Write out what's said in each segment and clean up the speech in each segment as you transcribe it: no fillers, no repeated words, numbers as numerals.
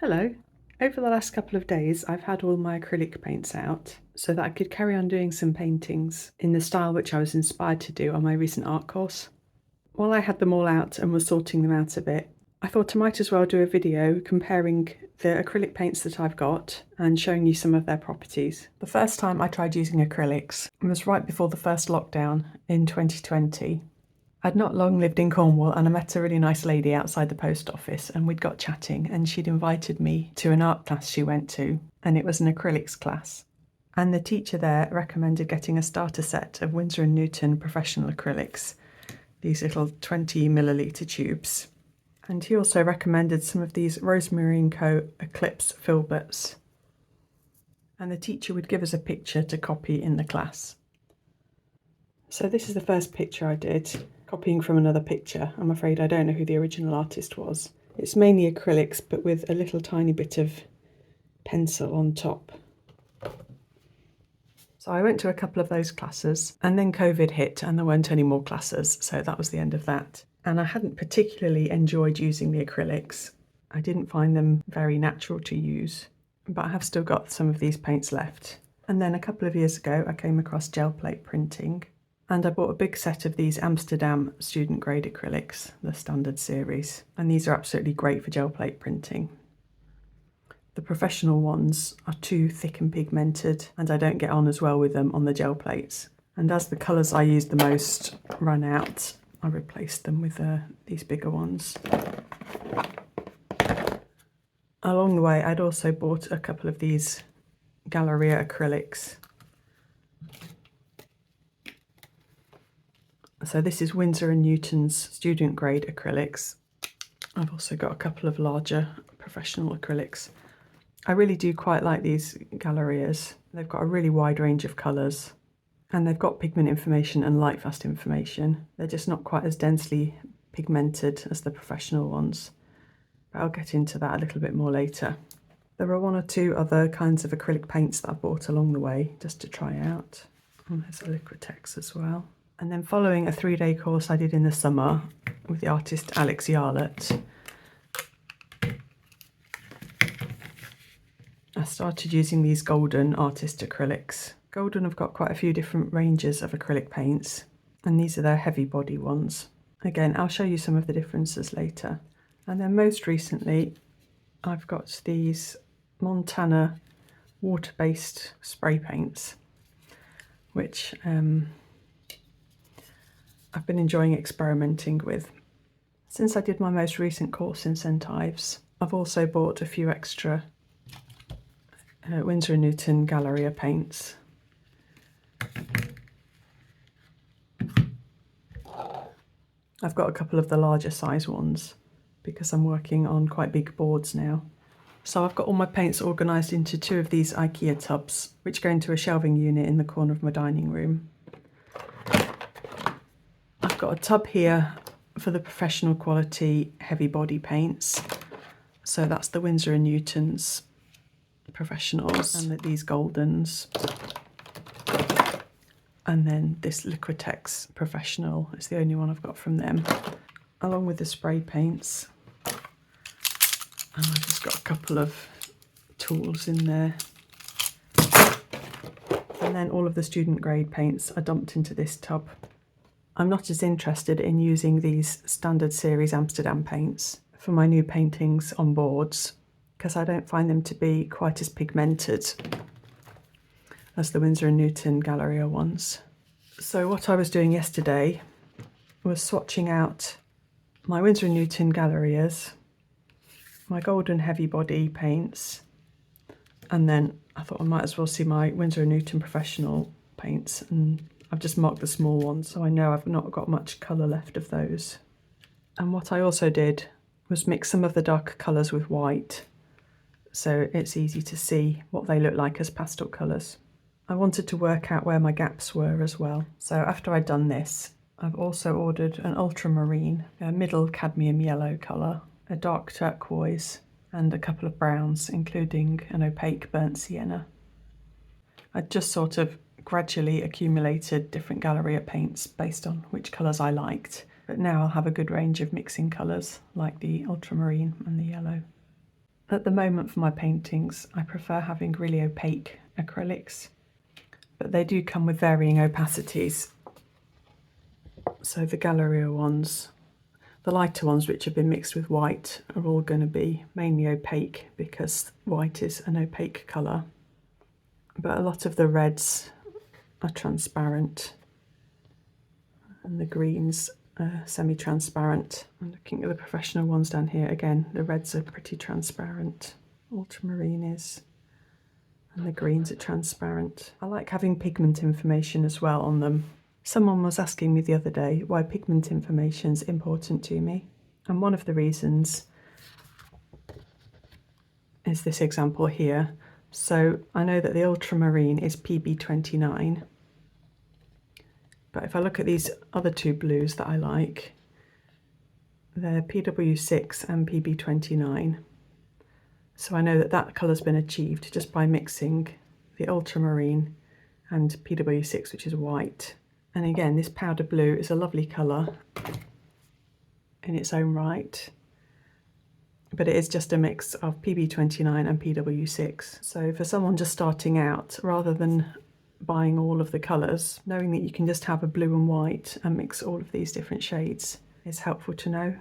Hello. Over the last couple of days I've had all my acrylic paints out so that I could carry on doing some paintings in the style which I was inspired to do on my recent art course. While I had them all out and was sorting them out a bit, I thought I might as well do a video comparing the acrylic paints that I've got and showing you some of their properties. The first time I tried using acrylics was right before the first lockdown in 2020. I'd not long lived in Cornwall and I met a really nice lady outside the post office and we'd got chatting and she'd invited me to an art class she went to, and it was an acrylics class. And the teacher there recommended getting a starter set of Winsor & Newton professional acrylics, these little 20 millilitre tubes. And he also recommended some of these Rosemary Co Eclipse filberts. And the teacher would give us a picture to copy in the class. So this is the first picture I did, copying from another picture. I'm afraid I don't know who the original artist was. It's mainly acrylics, but with a little tiny bit of pencil on top. So I went to a couple of those classes, and then COVID hit and there weren't any more classes, so that was the end of that. And I hadn't particularly enjoyed using the acrylics. I didn't find them very natural to use, but I have still got some of these paints left. And then a couple of years ago I came across gel plate printing, and I bought a big set of these Amsterdam student grade acrylics, the standard series, and these are absolutely great for gel plate printing. The professional ones are too thick and pigmented, and I don't get on as well with them on the gel plates. And as the colours I use the most run out, I replaced them with these bigger ones. Along the way I'd also bought a couple of these Galeria acrylics. So this is Winsor & Newton's student grade acrylics. I've also got a couple of larger professional acrylics. I really do quite like these Galerias. They've got a really wide range of colours and they've got pigment information and light fast information. They're just not quite as densely pigmented as the professional ones. But I'll get into that a little bit more later. There are one or two other kinds of acrylic paints that I bought along the way just to try out. And there's a Liquitex as well. And then following a 3-day course I did in the summer with the artist Yarlett, I started using these Golden artist acrylics. Golden have got quite a few different ranges of acrylic paints, and these are their heavy body ones. Again, I'll show you some of the differences later. And then most recently I've got these Montana water-based spray paints, which I've been enjoying experimenting with. Since I did my most recent course in St Ives, I've also bought a few extra Winsor & Newton Galeria paints. I've got a couple of the larger size ones because I'm working on quite big boards now. So I've got all my paints organised into 2 of these IKEA tubs, which go into a shelving unit in the corner of my dining room. I've got a tub here for the professional quality heavy body paints. So that's the Winsor & Newton's professionals and these Goldens. And then this Liquitex professional is the only one I've got from them, along with the spray paints. And I've just got a couple of tools in there. And then all of the student grade paints are dumped into this tub. I'm not as interested in using these standard series Amsterdam paints for my new paintings on boards because I don't find them to be quite as pigmented as the Winsor & Newton Galeria ones. So what I was doing yesterday was swatching out my Winsor & Newton Galerias, my Golden heavy body paints, and then I thought I might as well see my Winsor & Newton professional paints, and I've just marked the small ones so I know I've not got much colour left of those. And what I also did was mix some of the darker colours with white so it's easy to see what they look like as pastel colours. I wanted to work out where my gaps were as well. So after I'd done this, I've also ordered an ultramarine, a middle cadmium yellow colour, a dark turquoise, and a couple of browns, including an opaque burnt sienna. I just sort of gradually accumulated different Galeria paints based on which colours I liked, but now I'll have a good range of mixing colours like the ultramarine and the yellow. At the moment for my paintings, I prefer having really opaque acrylics, but they do come with varying opacities. So the Galeria ones, the lighter ones which have been mixed with white, are all going to be mainly opaque because white is an opaque colour. But a lot of the reds are transparent and the greens are semi-transparent. I'm looking at the professional ones down here. Again, the reds are pretty transparent. Ultramarine is, and the greens are transparent. I like having pigment information as well on them. Someone was asking me the other day why pigment information is important to me, and one of the reasons is this example here. So I know that the ultramarine is PB29, but if I look at these other two blues that I like, they're PW6 and PB29. So I know that that colour's been achieved just by mixing the ultramarine and PW6, which is white. And again, this powder blue is a lovely colour in its own right, but it is just a mix of PB29 and PW6. So for someone just starting out, rather than buying all of the colours, knowing that you can just have a blue and white and mix all of these different shades is helpful to know.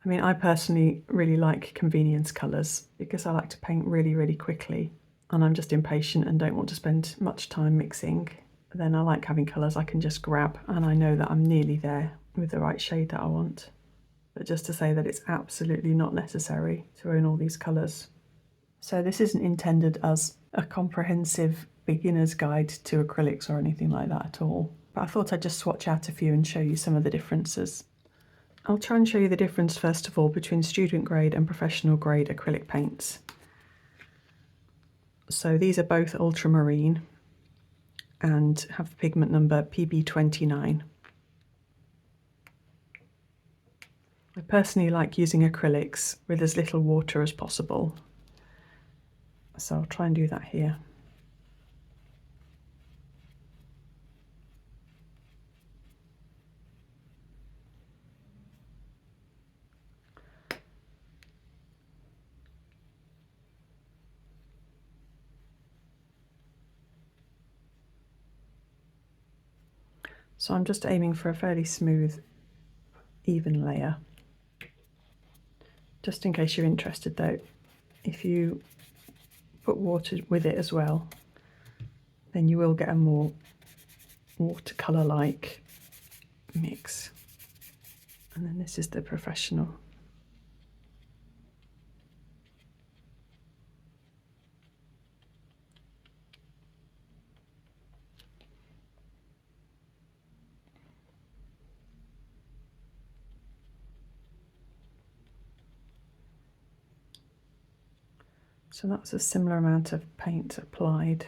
I mean, I personally really like convenience colours because I like to paint really, really quickly, and I'm just impatient and don't want to spend much time mixing. Then I like having colours I can just grab and I know that I'm nearly there with the right shade that I want. But just to say that it's absolutely not necessary to own all these colours. So this isn't intended as a comprehensive beginner's guide to acrylics or anything like that at all. But I thought I'd just swatch out a few and show you some of the differences. I'll try and show you the difference first of all between student grade and professional grade acrylic paints. So these are both ultramarine and have the pigment number PB29. I personally like using acrylics with as little water as possible, so I'll try and do that here. So I'm just aiming for a fairly smooth, even layer. Just in case you're interested though, if you put water with it as well, then you will get a more watercolour-like mix. And then this is the professional. So that's a similar amount of paint applied.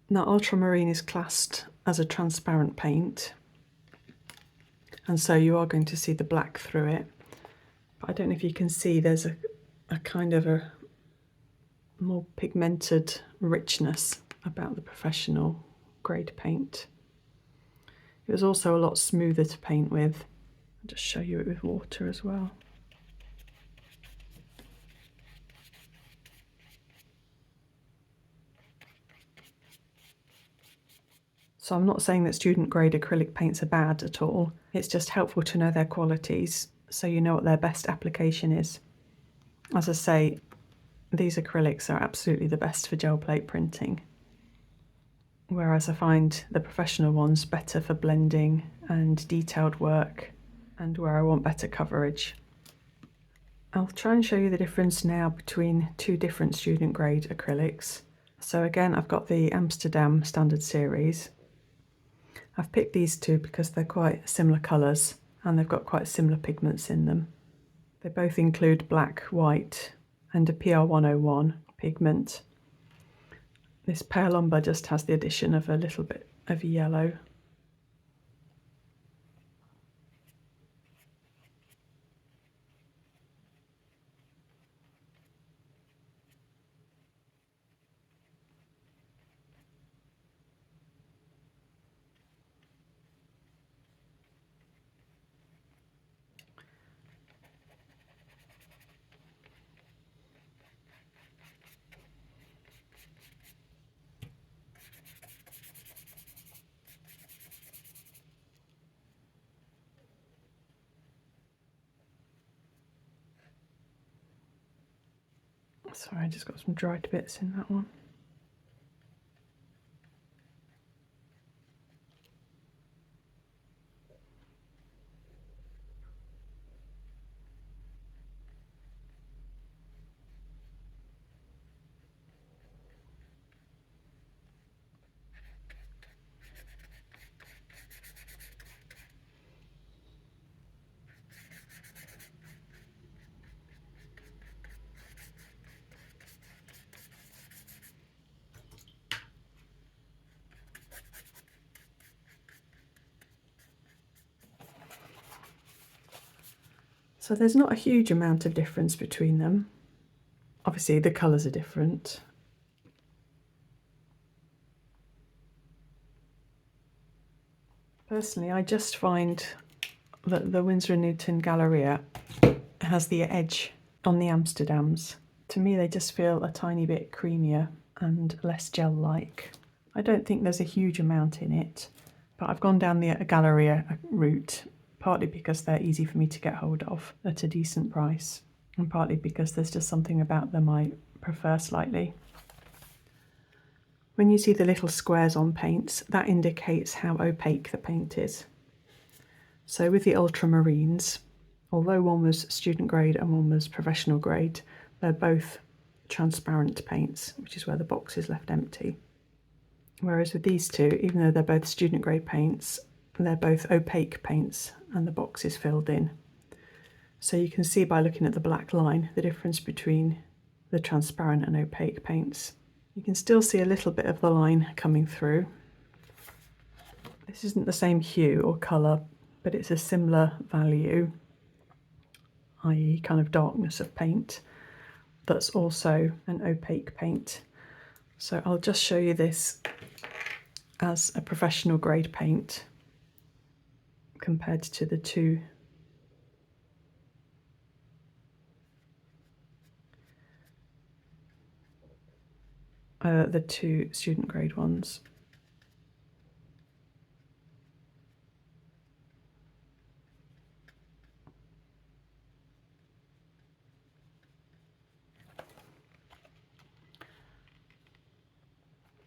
Now ultramarine is classed as a transparent paint, and so you are going to see the black through it. But I don't know if you can see there's a kind of a more pigmented richness about the professional grade paint. It was also a lot smoother to paint with. I'll just show you it with water as well. So I'm not saying that student grade acrylic paints are bad at all. It's just helpful to know their qualities so you know what their best application is. As I say, these acrylics are absolutely the best for gel plate printing, whereas I find the professional ones better for blending and detailed work and where I want better coverage. I'll try and show you the difference now between two different student grade acrylics. So again, I've got the Amsterdam standard series. I've picked these two because they're quite similar colours and they've got quite similar pigments in them. They both include black, white and a PR101 pigment. This pale umber just has the addition of a little bit of yellow. Sorry, I just got some dried bits in that one. So there's not a huge amount of difference between them. Obviously the colours are different. Personally, I just find that the Winsor & Newton Galeria has the edge on the Amsterdams. To me, they just feel a tiny bit creamier and less gel-like. I don't think there's a huge amount in it, but I've gone down the Galeria route, partly because they're easy for me to get hold of at a decent price, and partly because there's just something about them I prefer slightly. When you see the little squares on paints, that indicates how opaque the paint is. So with the ultramarines, although one was student grade and one was professional grade, they're both transparent paints, which is where the box is left empty. Whereas with these two, even though they're both student grade paints, they're both opaque paints and the box is filled in. So you can see by looking at the black line the difference between the transparent and opaque paints. You can still see a little bit of the line coming through. This isn't the same hue or colour, but it's a similar value, i.e. kind of darkness of paint, that's also an opaque paint. So I'll just show you this as a professional grade paint compared to the two student grade ones.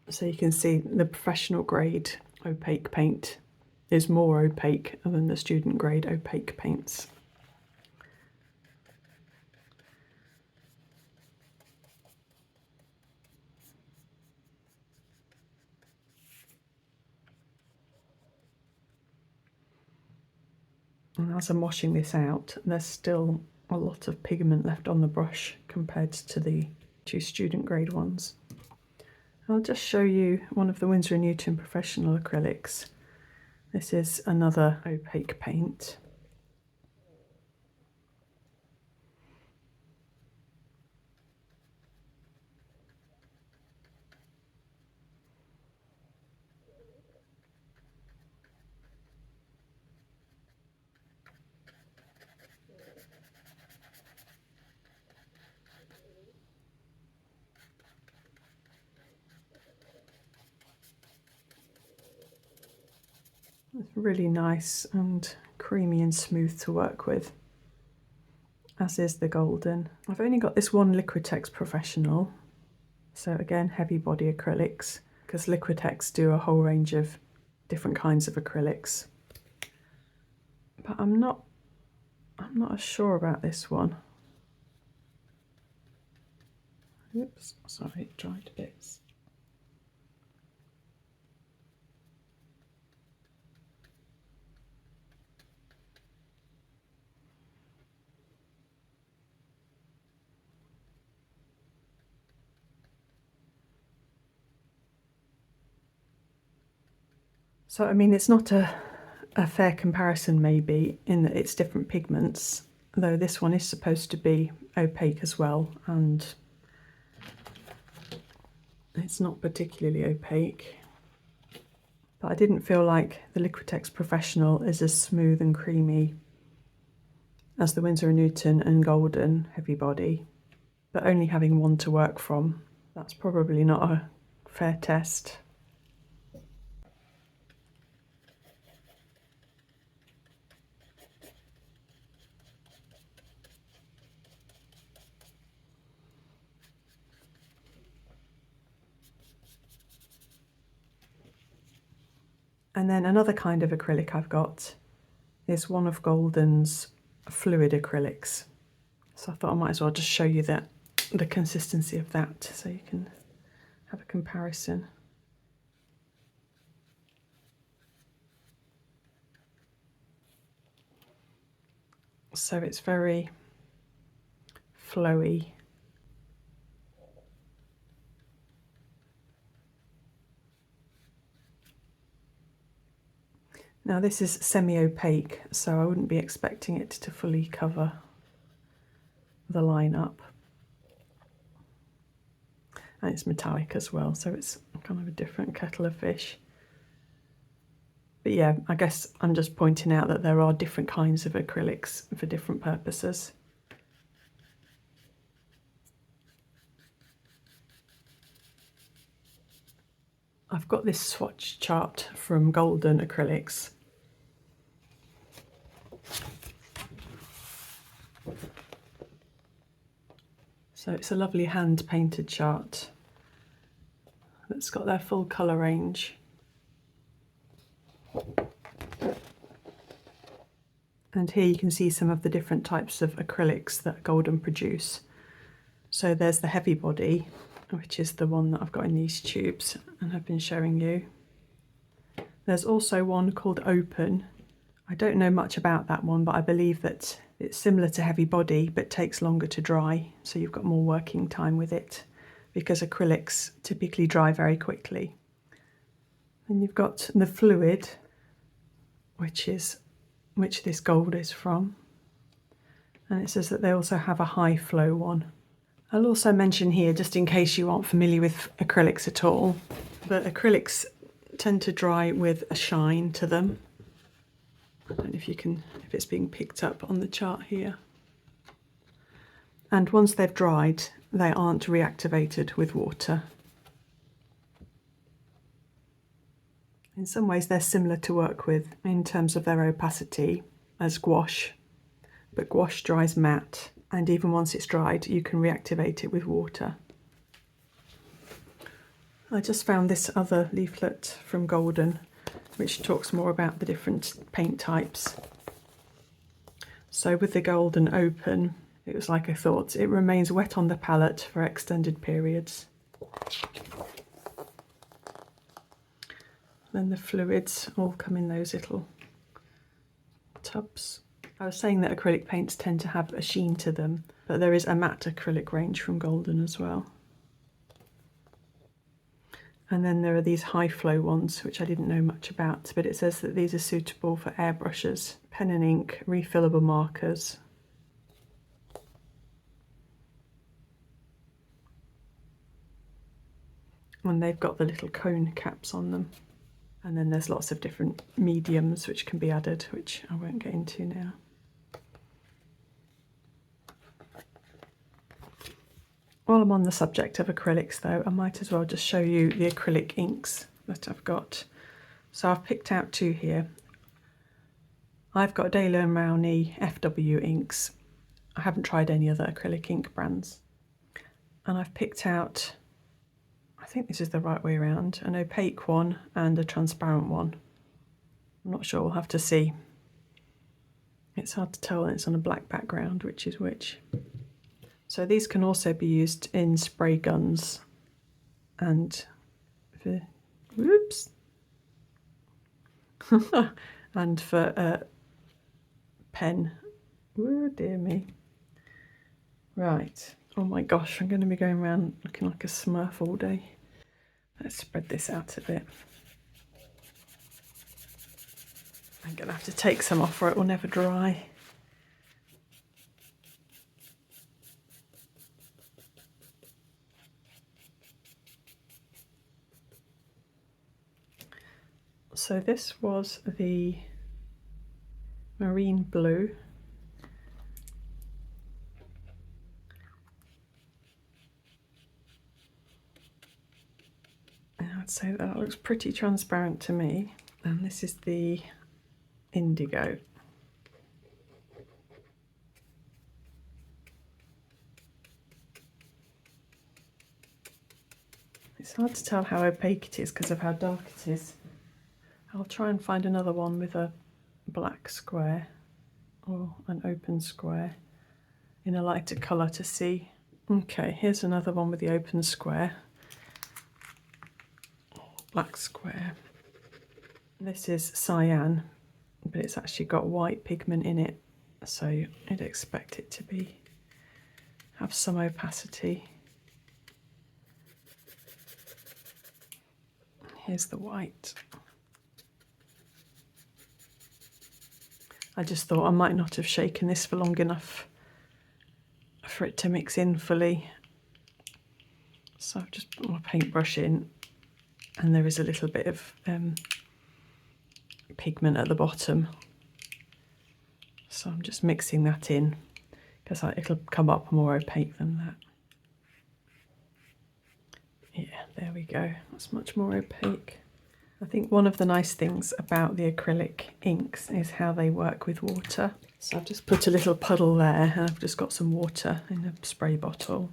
So you can see the professional grade opaque paint is more opaque than the student grade opaque paints. And as I'm washing this out, there's still a lot of pigment left on the brush compared to the two student grade ones. I'll just show you one of the Winsor & Newton professional acrylics. This is another opaque paint. It's really nice and creamy and smooth to work with, as is the golden. I've only got this one Liquitex Professional, so again heavy body acrylics, because Liquitex do a whole range of different kinds of acrylics. But I'm not as sure about this one. Oops, sorry, dried bits. So, I mean, it's not a fair comparison maybe in that it's different pigments, though this one is supposed to be opaque as well, and it's not particularly opaque. But I didn't feel like the Liquitex Professional is as smooth and creamy as the Winsor & Newton and Golden Heavy Body, but only having one to work from, that's probably not a fair test. And then another kind of acrylic I've got is one of Golden's fluid acrylics. So I thought I might as well just show you that, the consistency of that, so you can have a comparison. So it's very flowy. Now this is semi-opaque, so I wouldn't be expecting it to fully cover the line up. And it's metallic as well, so it's kind of a different kettle of fish. But yeah, I guess I'm just pointing out that there are different kinds of acrylics for different purposes. I've got this swatch chart from Golden Acrylics. So it's a lovely hand painted chart that's got their full colour range. And here you can see some of the different types of acrylics that Golden produce. So there's the heavy body, which is the one that I've got in these tubes and have been showing you. There's also one called Open. I don't know much about that one, but I believe that it's similar to heavy body but takes longer to dry, so you've got more working time with it, because acrylics typically dry very quickly. And you've got the fluid, which this gold is from, and it says that they also have a high flow one. I'll also mention here, just in case you aren't familiar with acrylics at all, that acrylics tend to dry with a shine to them. I don't know if it's being picked up on the chart here. And once they've dried, they aren't reactivated with water. In some ways they're similar to work with in terms of their opacity as gouache, but gouache dries matte, and even once it's dried you can reactivate it with water. I just found this other leaflet from Golden which talks more about the different paint types. So with the Golden Open, it was like I thought, it remains wet on the palette for extended periods. Then the fluids all come in those little tubs. I was saying that acrylic paints tend to have a sheen to them, but there is a matte acrylic range from Golden as well. And then there are these high flow ones, which I didn't know much about, but it says that these are suitable for airbrushes, pen and ink, refillable markers. And they've got the little cone caps on them. And then there's lots of different mediums which can be added, which I won't get into now. While I'm on the subject of acrylics though, I might as well just show you the acrylic inks that I've got. So I've picked out two here. I've got Daler & Rowney FW inks. I haven't tried any other acrylic ink brands. And I've picked out, I think this is the right way around, an opaque one and a transparent one. I'm not sure, we'll have to see. It's hard to tell when it's on a black background which is which. So these can also be used in spray guns and for, whoops, and for pen. Oh dear me. Right, oh my gosh, I'm going to be going around looking like a smurf all day. Let's spread this out a bit. I'm going to have to take some off or it will never dry. So this was the marine blue. And I'd say that looks pretty transparent to me. And this is the indigo. It's hard to tell how opaque it is because of how dark it is. I'll try and find another one with a black square or an open square in a lighter colour to see. Okay, here's another one with the open square, black square. This is cyan, but it's actually got white pigment in it, so you'd expect it to have some opacity. Here's the white. I just thought I might not have shaken this for long enough for it to mix in fully. So I've just put my paintbrush in, and there is a little bit of pigment at the bottom. So I'm just mixing that in because it'll come up more opaque than that. Yeah, there we go. That's much more opaque. I think one of the nice things about the acrylic inks is how they work with water. So I've just put a little puddle there, and I've just got some water in a spray bottle.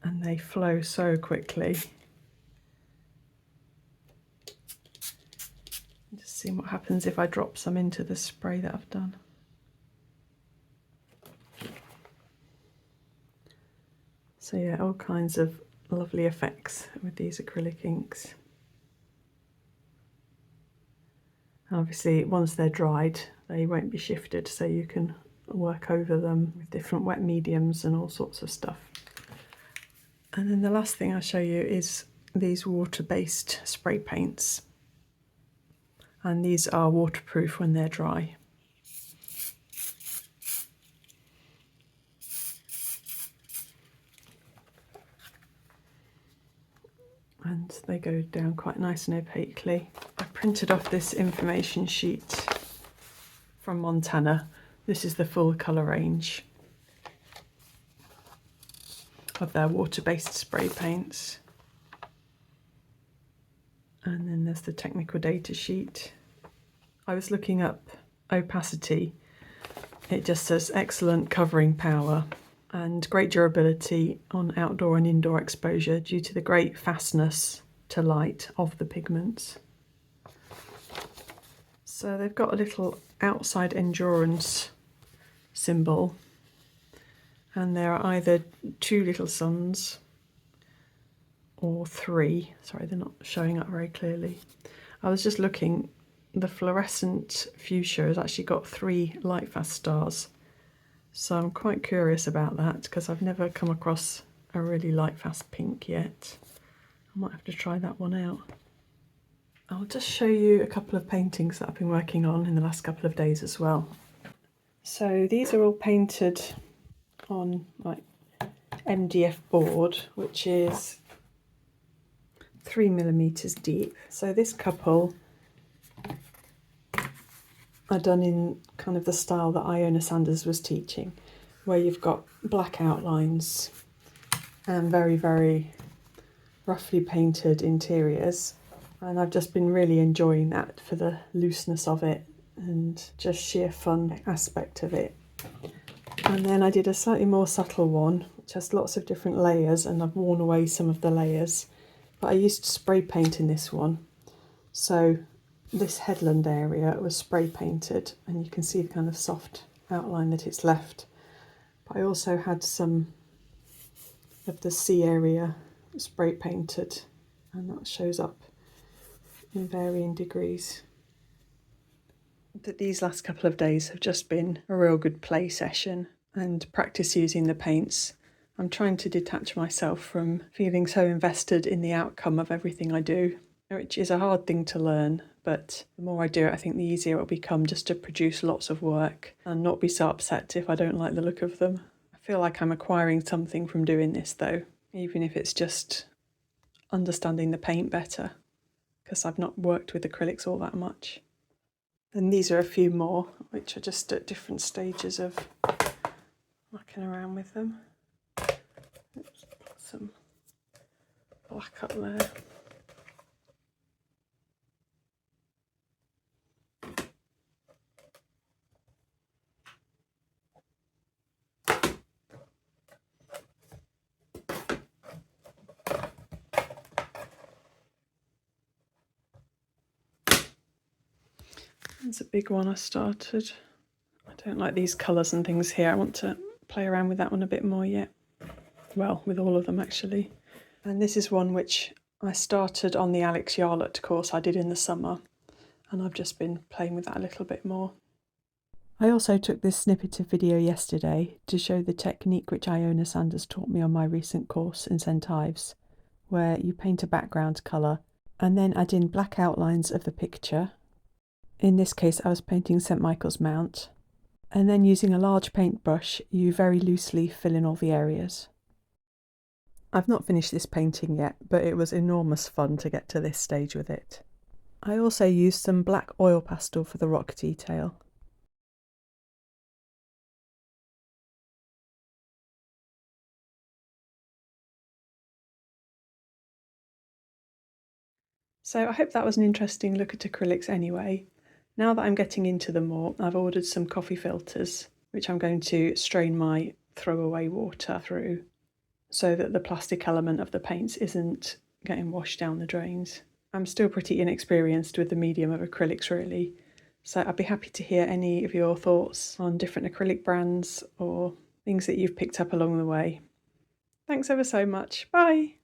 And they flow so quickly. Just see what happens if I drop some into the spray that I've done. So yeah, all kinds of lovely effects with these acrylic inks. And obviously once they're dried, they won't be shifted, so you can work over them with different wet mediums and all sorts of stuff. And then the last thing I'll show you is these water-based spray paints. And these are waterproof when they're dry. And they go down quite nice and opaquely. I printed off this information sheet from Montana. This is the full colour range of their water-based spray paints. And then there's the technical data sheet. I was looking up opacity. It just says excellent covering power and great durability on outdoor and indoor exposure due to the great fastness to light of the pigments. So they've got a little outside endurance symbol, and there are either 2 little suns or 3. Sorry, they're not showing up very clearly. I was just looking, the fluorescent fuchsia has actually got 3 light fast stars. So I'm quite curious about that because I've never come across a really light fast pink yet. I might have to try that one out. I'll just show you a couple of paintings that I've been working on in the last couple of days as well. So these are all painted on like MDF board, which is 3mm deep. So this couple are done in kind of the style that Iona Sanders was teaching, where you've got black outlines and very, very roughly painted interiors. And I've just been really enjoying that for the looseness of it and just sheer fun aspect of it. And then I did a slightly more subtle one, which has lots of different layers, and I've worn away some of the layers. But I used spray paint in this one. So this headland area was spray painted, and you can see the kind of soft outline that it's left. But I also had some of the sea area spray painted, and that shows up in varying degrees. But these last couple of days have just been a real good play session and practice using the paints. I'm trying to detach myself from feeling so invested in the outcome of everything I do, which is a hard thing to learn, but the more I do it, I think the easier it will become just to produce lots of work and not be so upset if I don't like the look of them. I feel like I'm acquiring something from doing this though, even if it's just understanding the paint better, because I've not worked with acrylics all that much. And these are a few more, which are just at different stages of mucking around with them. Oops, put some black up there. That's a big one I started. I don't like these colours and things here. I want to play around with that one a bit more yet. Well, with all of them actually. And this is one which I started on the Alex Yarlett course I did in the summer, and I've just been playing with that a little bit more. I also took this snippet of video yesterday to show the technique which Iona Sanders taught me on my recent course in St Ives, where you paint a background colour and then add in black outlines of the picture. In this case I was painting St Michael's Mount, and then using a large paintbrush you very loosely fill in all the areas. I've not finished this painting yet, but it was enormous fun to get to this stage with it. I also used some black oil pastel for the rock detail. So I hope that was an interesting look at acrylics anyway. Now that I'm getting into them more, I've ordered some coffee filters, which I'm going to strain my throwaway water through so that the plastic element of the paints isn't getting washed down the drains. I'm still pretty inexperienced with the medium of acrylics really, so I'd be happy to hear any of your thoughts on different acrylic brands or things that you've picked up along the way. Thanks ever so much. Bye!